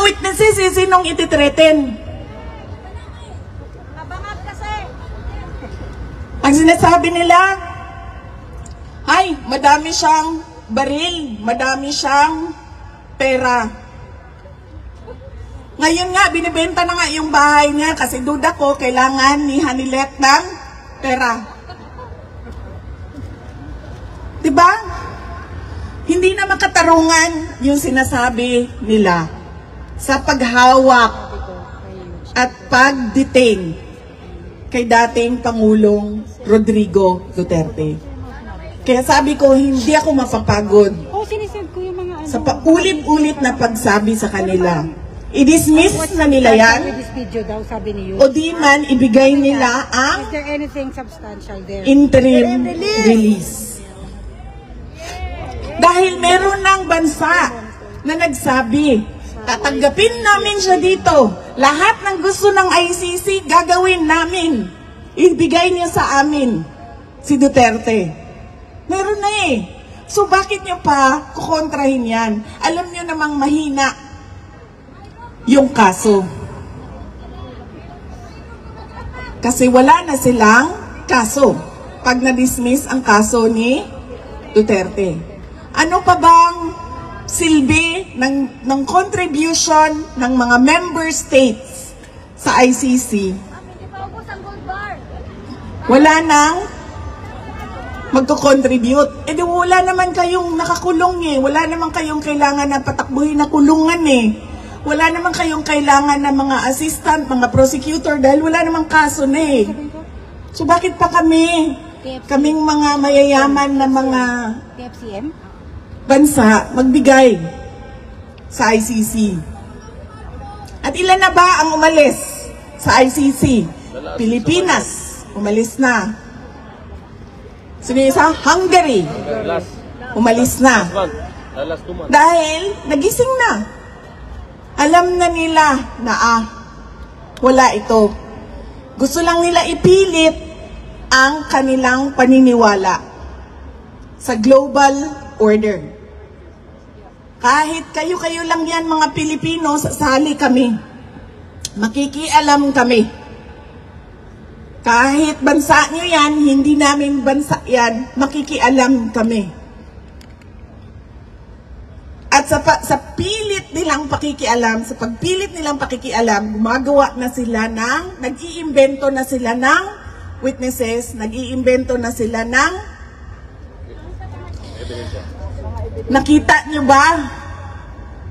witnesses, sinong ititreten? Abangat kasi. Ang sinasabi nila, ay, madami siyang baril, madami siyang pera. Ngayon nga, binibenta na nga yung bahay niya kasi duda ko, kailangan ni Hanilet ng pera. Diba? Hindi na makatarungan yung sinasabi nila sa paghawak at pag-detain kay dating Pangulong Rodrigo Duterte. Kaya sabi ko, hindi ako mapapagod Sinisend ko yung mga sa paulit-ulit na pagsabi sa kanila. I-dismiss na nila yan with this video daw, sabi ni o di man ibigay nila ang Is there anything substantial there? interim release. Dahil meron ng bansa na nagsabi, tatanggapin namin siya dito. Lahat ng gusto ng ICC, gagawin namin. Ibigay niya sa amin si Duterte. Meron na eh. So bakit niyo pa kukontrahin yan? Alam niyo namang mahina yung kaso. Kasi wala na silang kaso pag na-dismiss ang kaso ni Duterte. Ano pa bang silbi ng contribution ng mga member states sa ICC? Wala nang magko-contribute. Eh di wala naman kayong nakakulong eh. Wala naman kayong kailangan na patakbuhin na kulungan eh. Wala naman kayong kailangan na mga assistant, mga prosecutor dahil wala namang kaso na eh. So bakit pa kaming mga mayayaman na mga TFCM? bansa magbigay sa ICC? At ilan na ba ang umalis sa ICC? Pilipinas, umalis na. Sino isa? Hungary, umalis na. Dahil nagising na. Alam na nila na wala ito. Gusto lang nila ipilit ang kanilang paniniwala sa global order. Kahit kayo-kayo lang yan mga Pilipino, sasali kami. Makikialam kami. Kahit bansa nyo yan, hindi namin bansa yan, makikialam kami. At sa pilit nilang pakikialam, sa pagpilit nilang pakikialam, gumagawa na sila ng, nag-iimbento na sila ng witnesses, nag-iimbento na sila ng nakita nyo ba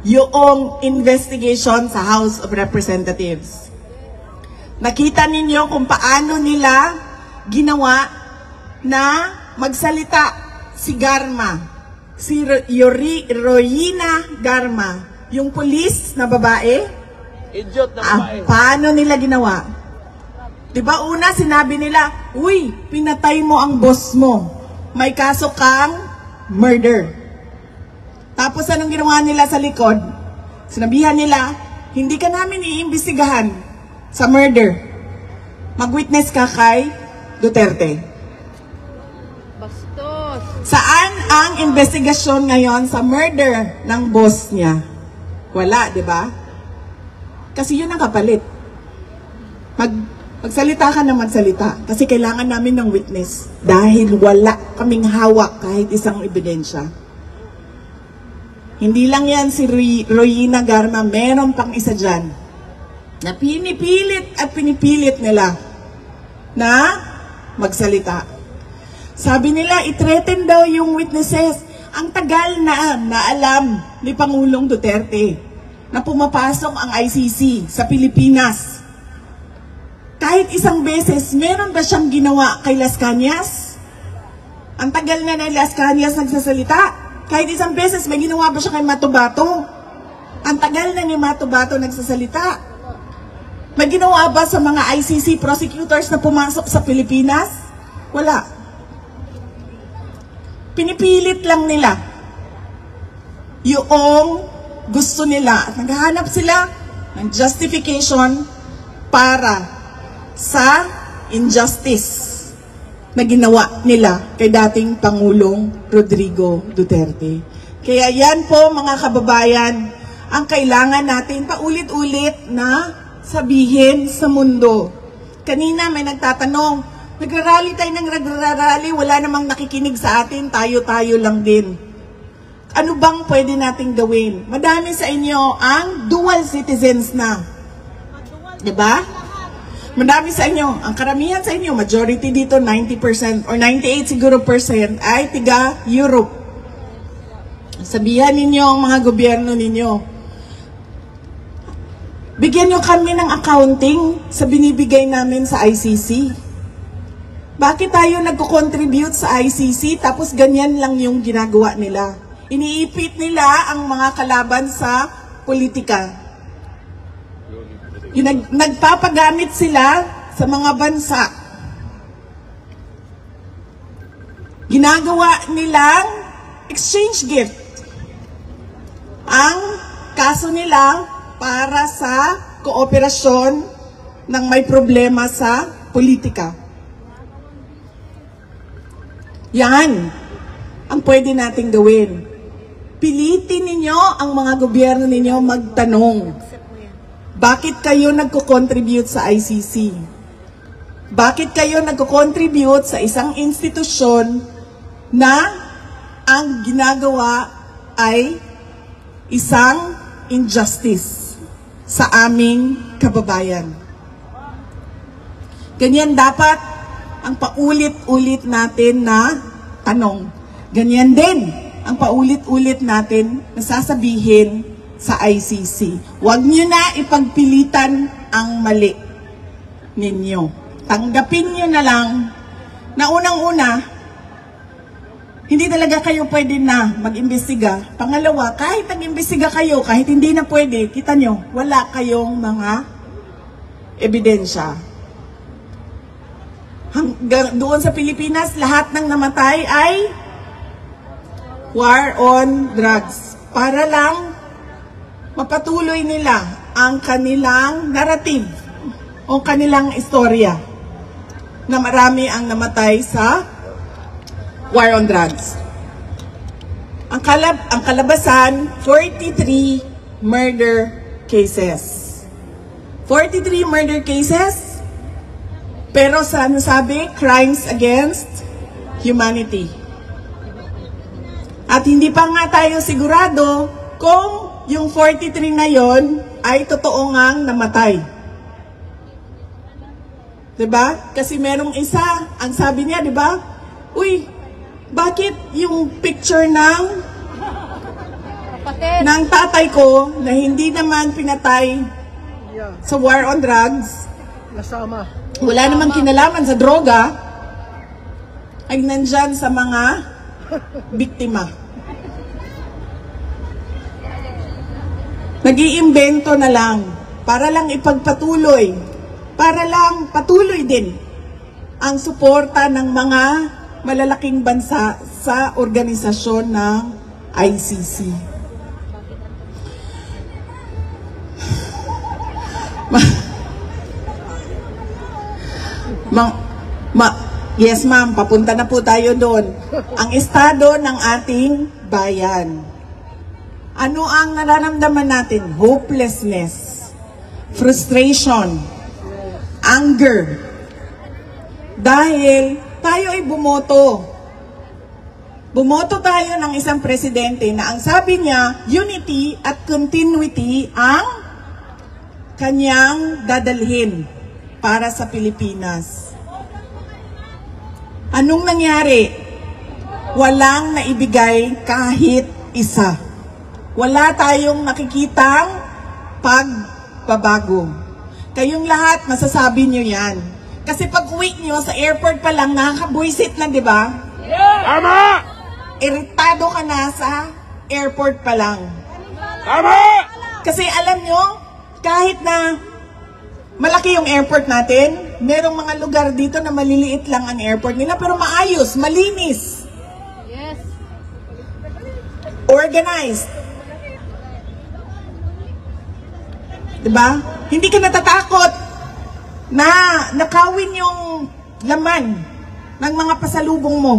yung investigation sa House of Representatives? Nakita ninyo kung paano nila ginawa na magsalita si Garma, si Royina Garma, yung police na babae. Idiot na babae. Paano nila ginawa? Diba una sinabi nila, uy, pinatay mo ang boss mo. May kaso kang murder. Tapos anong ginawa nila sa likod? Sinabihan nila, hindi ka namin iimbestigahan sa murder. Mag-witness ka kay Duterte. Bastos. Saan ang investigasyon ngayon sa murder ng boss niya? Wala, di ba? Kasi yun ang kapalit. Magsalita ka na magsalita. Kasi kailangan namin ng witness. Dahil wala kaming hawak kahit isang ebidensya. Hindi lang yan si Royina Garma, meron pang isa dyan na pinipilit at pinipilit nila na magsalita. Sabi nila, i-threaten daw yung witnesses. Ang tagal na alam ni Pangulong Duterte na pumapasok ang ICC sa Pilipinas. Kahit isang beses, meron ba siyang ginawa kay Las Cañas? Ang tagal na Las Cañas nagsasalita. Kahit isang beses, may ginawa ba siya kay Matubato? Ang tagal na ni Matubato nagsasalita. May ginawa ba sa mga ICC prosecutors na pumasok sa Pilipinas? Wala. Pinipilit lang nila yung gusto nila. At naghahanap sila ng justification para sa injustice na ginawa nila kay dating Pangulong Rodrigo Duterte. Kaya yan po mga kababayan ang kailangan natin paulit-ulit na sabihin sa mundo. Kanina may nagtatanong, nagrarally tayo ng nagrarally, wala namang nakikinig sa atin, tayo-tayo lang din. Ano bang pwede nating gawin? Madami sa inyo ang dual citizens na. Diba? Madami sa inyo, ang karamihan sa inyo, majority dito, 90% or 98 siguro percent ay tiga Europe. Sabihan ninyo ang mga gobyerno ninyo, bigyan nyo kami ng accounting sa binibigay namin sa ICC. Bakit tayo nagko-contribute sa ICC tapos ganyan lang yung ginagawa nila? Iniipit nila ang mga kalaban sa politika. Yung nagpapagamit sila sa mga bansa. Ginagawa nilang exchange gift. Ang kaso nila para sa kooperasyon ng may problema sa politika. Yan ang pwede nating gawin. Pilitin ninyo ang mga gobyerno ninyo magtanong. Bakit kayo nagko-contribute sa ICC? Bakit kayo nagko-contribute sa isang institusyon na ang ginagawa ay isang injustice sa aming kababayan? Ganyan dapat ang paulit-ulit natin na tanong. Ganyan din ang paulit-ulit natin na sasabihin sa ICC. Huwag nyo na ipagpilitan ang mali ninyo. Tanggapin nyo na lang na unang-una, hindi talaga kayo pwede na mag-imbestiga. Pangalawa, kahit nag-imbestiga kayo, kahit hindi na pwede, kita nyo, wala kayong mga ebidensya. Doon sa Pilipinas, lahat ng namatay ay war on drugs. Para lang mapatuloy nila ang kanilang narrative o kanilang istorya na marami ang namatay sa war on drugs. Ang kalabasan, 43 murder cases. 43 murder cases, pero sa sabi, crimes against humanity. At hindi pa nga tayo sigurado kung yung 43 na yon ay totoo ngang namatay. Diba? Kasi merong isa, ang sabi niya, diba? Uy, bakit yung picture ng tatay ko na hindi naman pinatay sa war on drugs, Nasama. wala naman kinalaman sa droga, ay nandyan sa mga biktima. Nag-iimbento na lang para lang ipagpatuloy, para lang patuloy din ang suporta ng mga malalaking bansa sa organisasyon ng ICC. Yes ma'am, papunta na po tayo doon. Ang estado ng ating bayan. Ano ang nararamdaman natin? Hopelessness, frustration, anger. Dahil tayo ay bumoto. Bumoto tayo ng isang presidente na ang sabi niya, unity at continuity ang kanyang dadalhin para sa Pilipinas. Anong nangyari? Walang naibigay kahit isa. Wala tayong nakikitang pagbabago. Kayong lahat, masasabi nyo yan. Kasi pag uwi nyo sa airport pa lang, nakakabuisit na, di ba? Tama! Iritado ka na sa airport pa lang. Tama! Kasi alam nyo, kahit na malaki yung airport natin, merong mga lugar dito na maliliit lang ang airport nila, pero maayos, malinis. Yes. Organized. Diba? Hindi ka natatakot na nakawin yung laman ng mga pasalubong mo.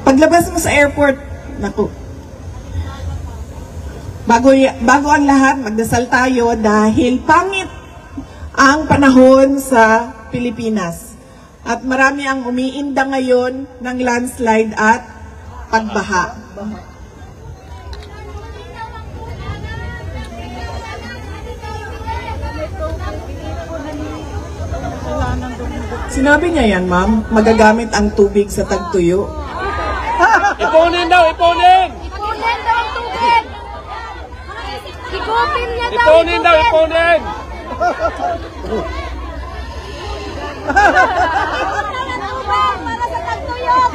Paglabas mo sa airport, naku, bago ang lahat, magdasal tayo dahil pangit ang panahon sa Pilipinas. At marami ang umiinda ngayon ng landslide at pagbaha. Sinabi niya yan, ma'am, magagamit ang tubig sa tagtuyo. Ipunin daw, ipunin! Ipunin daw ang tubig! Higupin niya daw Ipunin daw, ipunin! Para sa tagtuyok!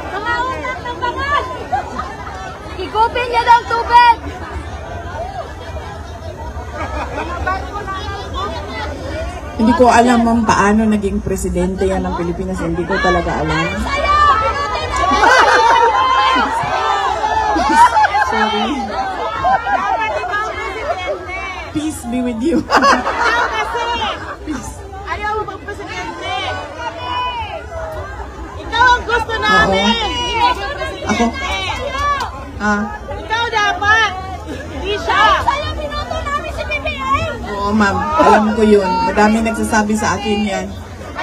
Mga utak ng bangal! Higupin niya daw ang tubig! Hindi ko alam, ma'am, paano naging presidente yan ng Pilipinas. Hindi ko talaga alam. Sorry. Peace be with you. Peace. Ayaw mo magpresidente. Ikaw ang gusto namin. Hindi mo presidente. Ako? Ah, Ikaw dapat. Hindi siya. Sa'yo binoto namin si PBM! oo, ma'am. Alam ko yun. Madami nagsasabi sa akin yan.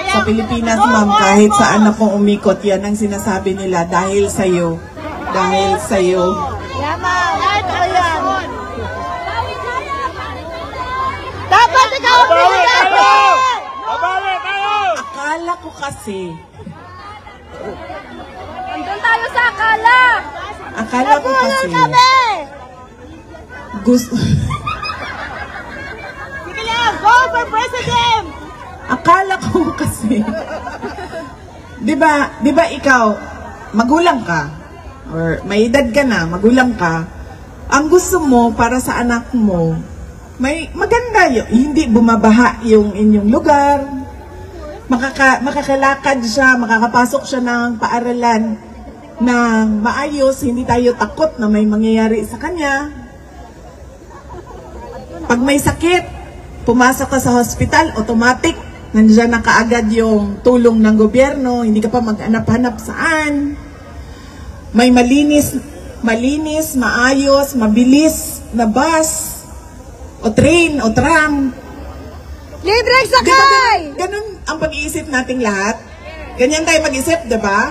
Sa Pilipinas, ma'am, kahit saan ako umikot, yan ang sinasabi nila dahil sa'yo. Dahil sa'yo. Yaman. Kahit ano yan. Dapat ikaw ang Babawi tayo! presidente. Babawi tayo! Akala ko kasi, Nandun tayo sa akala! akala ko kasi, Kami. gusto, Sige lang. Go for president. akala ko kasi, di ba ikaw, magulang ka, or may edad ka na, magulang ka, ang gusto mo para sa anak mo, may maganda yun, hindi bumabaha yung inyong lugar, makakalakad siya, makakapasok siya ng paaralan ng maayos, hindi tayo takot na may mangyayari sa kanya. Pag may sakit, pumasok ka sa hospital, automatic, nandiyan na kaagad yung tulong ng gobyerno, hindi ka pa mag-hanap-hanap saan. May malinis, maayos, mabilis na bus, o train, o tram. Libreng Di ba sakay! ganun ang pag-iisip nating lahat? Ganyan tayo mag-isip, di ba?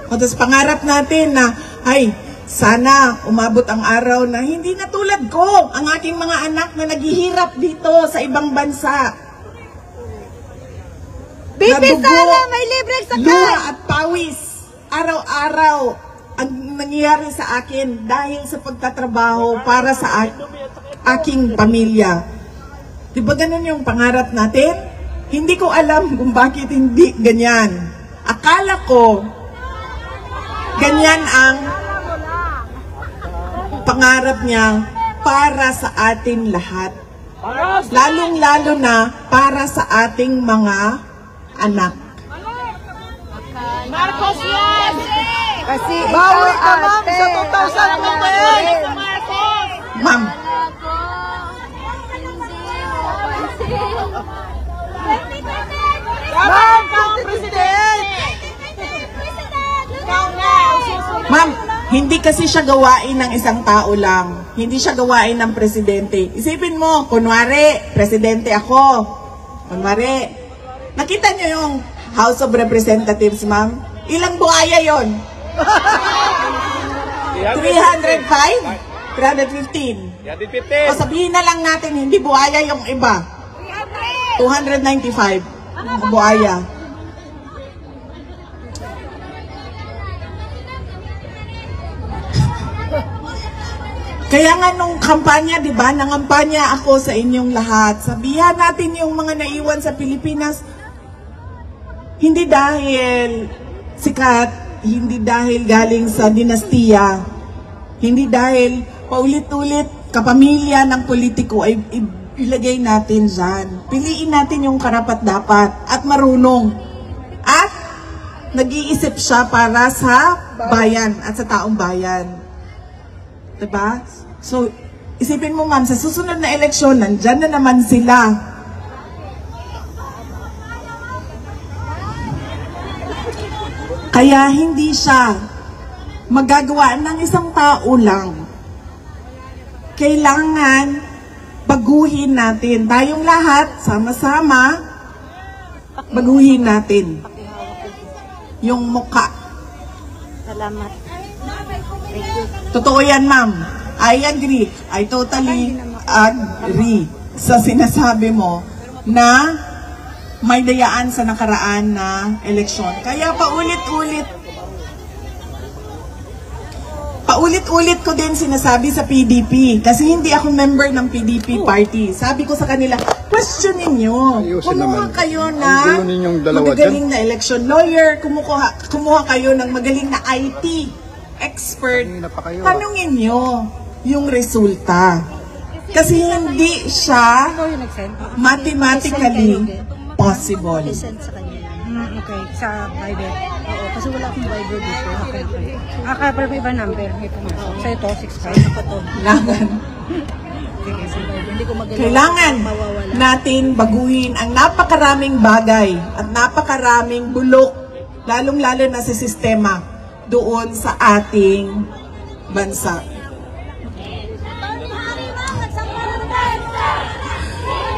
O tapos pangarap natin na, ay, sana umabot ang araw na hindi na tulad ko, ang aking mga anak na naghihirap dito sa ibang bansa. Bibi Nadugo, sana may libreng sakay! luha at pawis, araw-araw ang nangyayari sa akin dahil sa pagtatrabaho para sa aking pamilya. Di ba ganun yung pangarap natin? Hindi ko alam kung bakit hindi ganyan. Akala ko, ganyan ang pangarap niya para sa atin lahat. Lalong-lalo na para sa ating mga anak. Marcos yan. Kasi Bawi ka, ikaw, ma'am, ate, sa ang 2020. Marcos. Ma'am, Ma'am, ikaw ang president. Ikaw na. ma'am, hindi kasi siya gawain ng isang tao lang. Hindi siya gawain ng presidente. Isipin mo, kunwari, presidente ako. Kunwari, nakita niyo yung House of Representatives, ma'am? Ilang buhaya yon? 305? 315? Yan din O 15. sabihin na lang natin, hindi buhaya yung iba. 295. Buhaya. Kaya nga nung kampanya, di ba, nangampanya ako sa inyong lahat. Sabihan natin yung mga naiwan sa Pilipinas, hindi dahil sikat, hindi dahil galing sa dinastiya, hindi dahil paulit-ulit kapamilya ng politiko ay ilagay natin dyan. Piliin natin yung karapat-dapat at marunong. At nag-iisip siya para sa bayan at sa taong bayan. Diba? So, isipin mo, ma'am, sa susunod na eleksyon, nandyan na naman sila. Kaya hindi siya magagawa ng isang tao lang. Kailangan baguhin natin. Tayong lahat, sama-sama, baguhin natin yung mukha. Salamat. Totoo yan, ma'am. I agree. I totally agree sa sinasabi mo na may dayaan sa nakaraan na eleksyon. Kaya paulit-ulit ko din sinasabi sa PDP kasi hindi ako member ng PDP party. Sabi ko sa kanila, questionin nyo. Ayusin Kumuha naman. kayo Ang na gulo ninyong dalawa magagaling na election lawyer, kumuha kayo ng magaling na IT expert. Kanina pa kayo, Tanungin nyo yung resulta. Kasi hindi siya mathematically possible. Send sa kanya. Okay, sa Viber. Oo, kasi wala akong Viber dito. Okay. Kaya pero may iba number. May pumasok. Sa ito, 65 pa to. Kailangan, Sige, sa Viber. Hindi ko magaling. kailangan Mawawala. natin baguhin ang napakaraming bagay at napakaraming bulok, lalong-lalo na sa sistema doon sa ating bansa.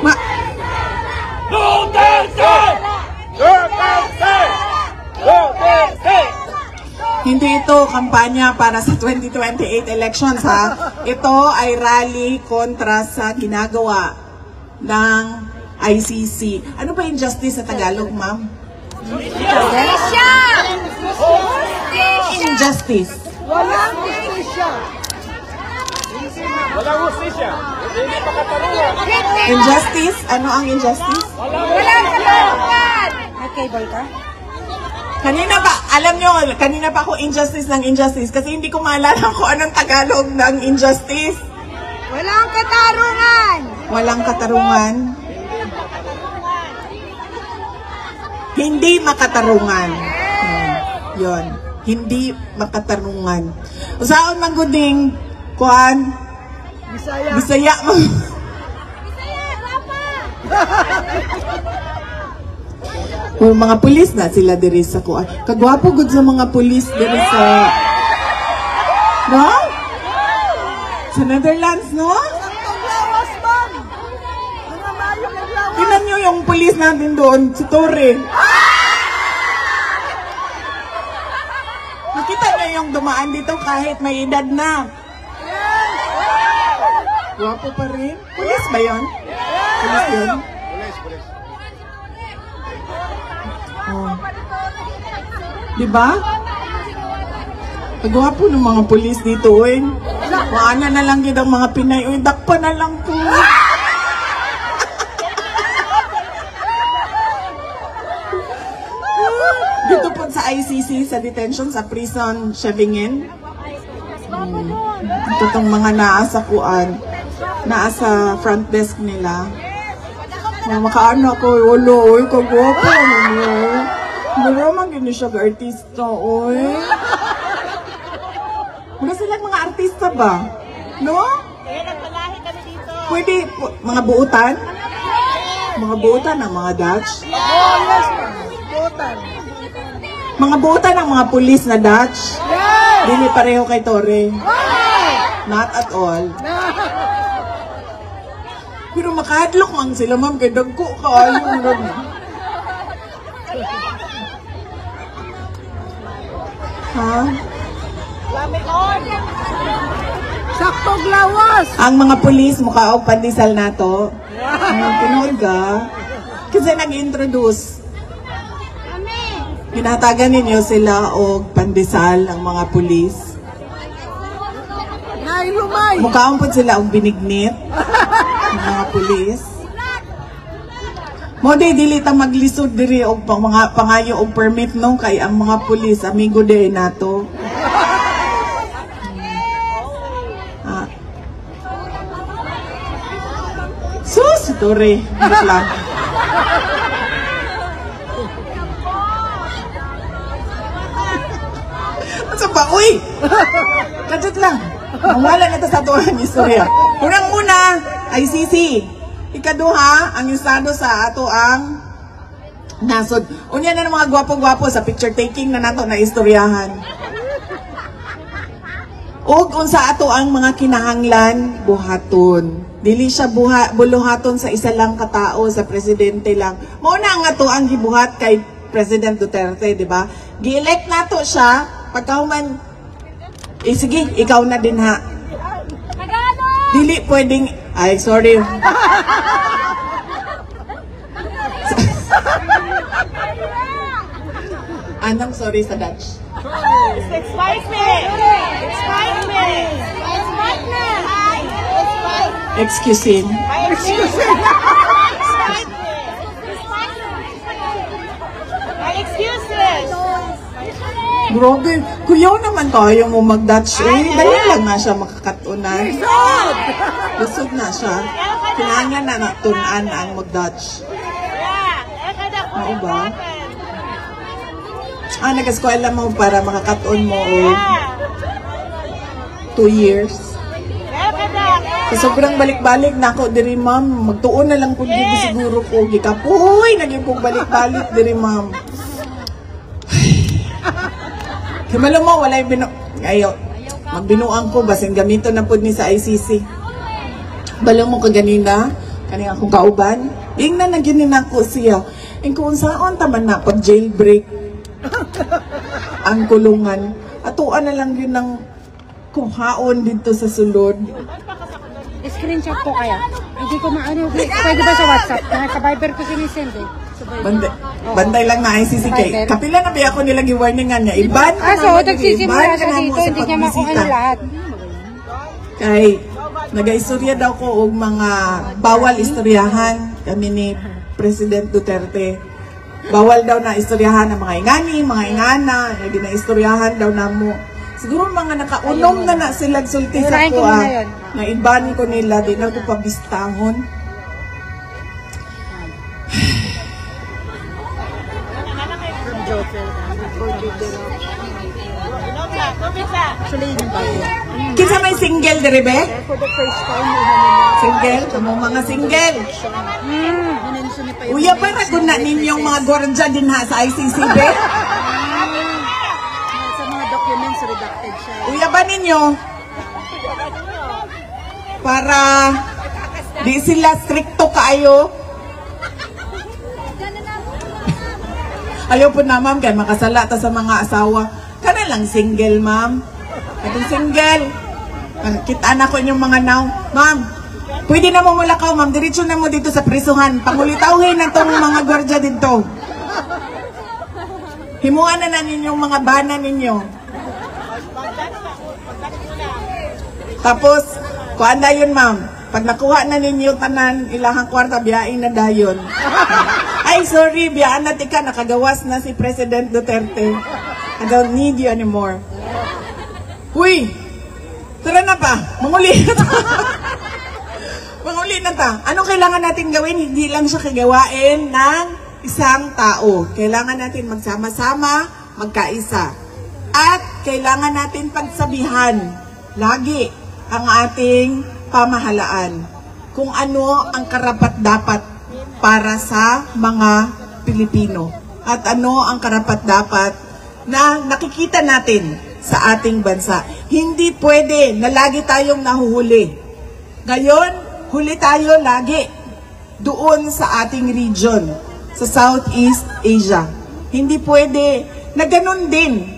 Ma- Duterte! Duterte! Duterte! Hindi ito kampanya para sa 2028 elections, ha? Ito ay rally kontra sa ginagawa ng ICC. Ano ba yung justice sa Tagalog, ma'am? Justisya! Injustice. Walang justisya. Walang hustisya. Hindi pa katarungan. Injustice? Ano ang injustice? Walang katarungan! May cable ka? Kanina pa, alam nyo, kanina pa ako injustice ng injustice kasi hindi ko maalala kung anong Tagalog ng injustice. Walang katarungan! Walang katarungan. Hindi makatarungan. Yon. Hindi makatarungan. Usaon man guding kuan Bisaya. Bisaya mo. O mga pulis na sila diri sa kuan. Kagwapo gud sa mga pulis diri sa no? Sa Netherlands, no? Ang lawas, ma'am. Mga mayong naglawas. Tingnan nyo yung pulis natin doon, si Torre. Nakita nyo yung dumaan dito kahit may edad na. Guwapo pa rin. Pulis ba yun? Pulis yun? Oh. Diba? Pagwapo ng mga pulis dito, eh. Maana na lang yun ang mga Pinay. Uy, dakpa na lang po. Dito po sa ICC, sa detention, sa prison, Shevingen. Ito tong mga naasa kuan, naasa front desk nila. Makaano ako, ulo, oy, kagwapo, ano. Maramang gini siya artista, oy. Mga silang mga artista ba? No? Pwede, mga buutan? Mga buutan ng mga Dutch? Oh, yes, ma'am. Butan. Mga buutan ng mga pulis na Dutch? Dili pareho kay Torre. Not at all. Pero makahadlok man sila, ma'am, kay dagko ka. Yung ha? Saktog lawas. Ang mga pulis, mukha og pandesal nato. Tinood ka. Kasi nag-introduce. Pinatagan ninyo sila og pandesal ang mga pulis. Nailumay. Mukhaon po sila og binignit. Ang mga pulis. Mo dili ta maglisod diri og mga pangayo og permit no kay ang mga pulis amigo diri nato. Sus, Torre. Wait lang. Ano ba? Uy! Kadjut lang. Mawala na ito sa tuwan ni Surya. Unang-una, ICC. Ikaduha, ang estado sa ato ang Nasod. Unya na ng mga gwapo-gwapo sa picture taking na nato na istoryahan. Ug unsa ato ang mga kinahanglan, buhaton. Dili siya buluhaton sa isa lang katao, sa presidente lang. Mao na nga to ang gibuhat kay President Duterte, di ba? Gi-elect nato siya pagkahuman sige, ikaw na din ha. Dili pwedeng ay sorry. Anong sorry sa Dutch? It's 5 minutes. It's 5 minutes. It's 5 minutes. It's 5. Excusin. Excuses. Grabe, kuyaw naman tayo mo mag-Dutch dahil lang na siya makakatunan. Lusog na siya. Kinahanglan na natunan ang mag-Dutch. Oo ba? Nag-eskwela mo para makakatuon mo 2 years. Sa sobrang balik-balik na ako diri ma'am, magtuon na lang po dito siguro ko. Gikapoy, naging po balik-balik diri ma'am. Himalo mo, walay ayo, magbinuang ko, basing gamito na po ni sa ICC. Balo mo kaganina, kaning akong kauban, ingnan na ginin ako siya. Kung saan taman na, pag jailbreak, ang kulungan, atuan na lang yun ng kuhaon dito sa sulod. Screenshot ko kaya. Hindi ko maano. Pwede ba sa WhatsApp? Sa Viber ko sinisend eh. Bantay lang na ICC kay. Kapila na ba ako nilang i-warningan niya? Iban ka so, nagsisimula siya dito. Hindi niya makuha na lahat. Kay, nag-istorya daw ko og mga bawal istoryahan kami ni President Duterte. Bawal daw na istoryahan ng mga ingani, mga ingana. Hindi na istoryahan daw na mo. Siguro mga nakaunom na sila sulti sa ko na iban ko nila, di na ko pabistahon. Kinsa may single diri be? For the first time, Single? Kamo mga single. Uya pa ra na ninyong mga gwardiya din ha sa ICC be? sa mga documents redacted siya. Uya ba ninyo? Para di sila stricto kaayo. Ayaw po na ma'am, kaya makasala ta sa mga asawa. Kana lang single ma'am. Katong single. Kita na ko inyong mga now. Ma'am, pwede na mo mulakaw ma'am. Diretso na mo dito sa prisuhan. Pangulitawin na itong mga gwardya dito. Himuan na ninyong mga bana ninyo. Tapos, kuan na yun ma'am. Pag nakuha na ninyo tanan, ilahang kwarta, biyain na dayon. Ay, sorry, biyaan na tika, nakagawas na si President Duterte. I don't need you anymore. Uy, tara na pa, manguli na ta. Manguli na ta. Anong kailangan natin gawin? Hindi lang siya kagawain ng isang tao. Kailangan natin magsama-sama, magkaisa. At kailangan natin pagsabihan lagi ang ating pamahalaan kung ano ang karapat-dapat para sa mga Pilipino at ano ang karapat-dapat na nakikita natin sa ating bansa. Hindi pwede na lagi tayong nahuhuli. Ngayon, huli tayo lagi doon sa ating region, sa Southeast Asia. Hindi pwede na ganun din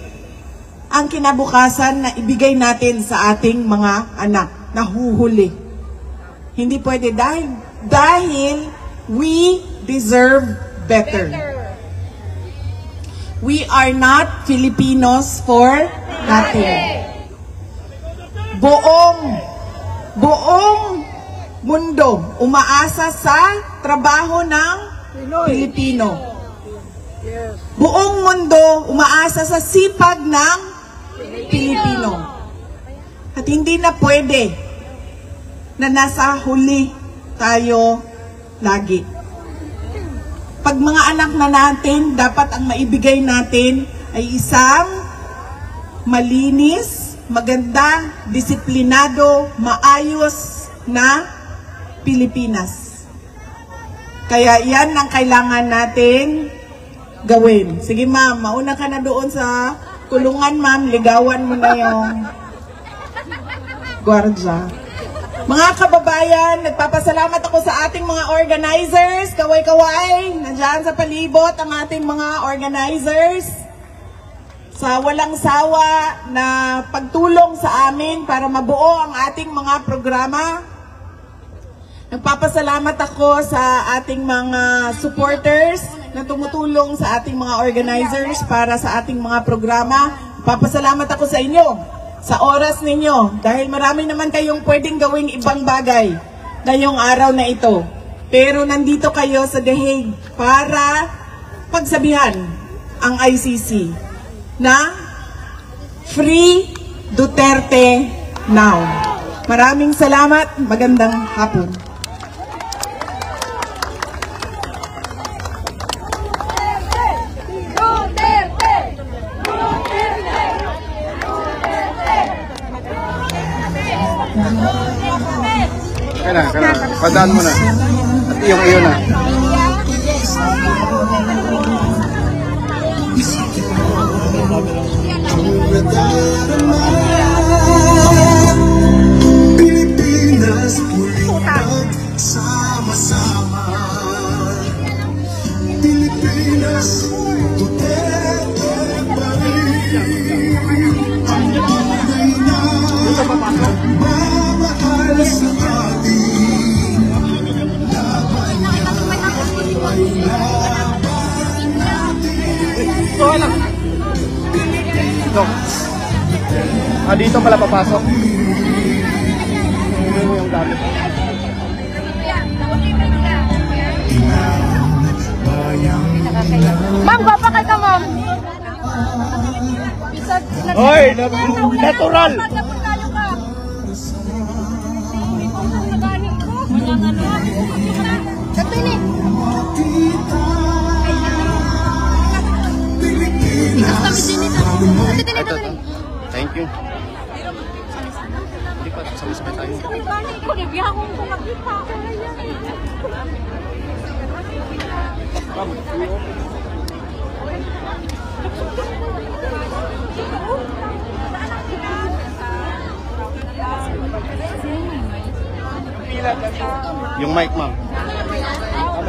ang kinabukasan na ibigay natin sa ating mga anak, nahuhuli. Hindi pwede dahil we deserve better. We are not Filipinos for nothing. Buong mundo umaasa sa trabaho ng Pilipino. Buong mundo umaasa sa sipag ng Pilipino. At hindi na pwede na nasa huli tayo lagi. Pag mga anak na natin, dapat ang maibigay natin ay isang malinis, maganda, disiplinado, maayos na Pilipinas. Kaya yan ang kailangan natin gawin. Sige ma'am, mauna ka na doon sa kulungan ma'am, ligawan mo na yung gwardya. Mga kababayan, nagpapasalamat ako sa ating mga organizers, kaway-kaway, nandiyan sa palibot ang ating mga organizers, sa walang sawa na pagtulong sa amin para mabuo ang ating mga programa. Nagpapasalamat ako sa ating mga supporters na tumutulong sa ating mga organizers para sa ating mga programa. Nagpapasalamat ako sa inyo, sa oras ninyo, dahil marami naman kayong pwedeng gawing ibang bagay ngayong araw na ito. Pero nandito kayo sa The Hague para pagsabihan ang ICC na Free Duterte Now. Maraming salamat, magandang hapon. Kaya na. Padaan mo na. At iyong iyo na. Pilipinas pulitan sama-sama. Pilipinas Duterte pa rin. Ang tunay na mamahal sa ating laban ay laban natin. Ito. Dito pala papasok. Hindi mo yung gamit. Ma'am, papakal ka, ma'am. Hoy, natural. Thank you. Hindi pa, sabay-sabay tayo. Yung mic, ma'am.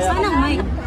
Saan ang mic?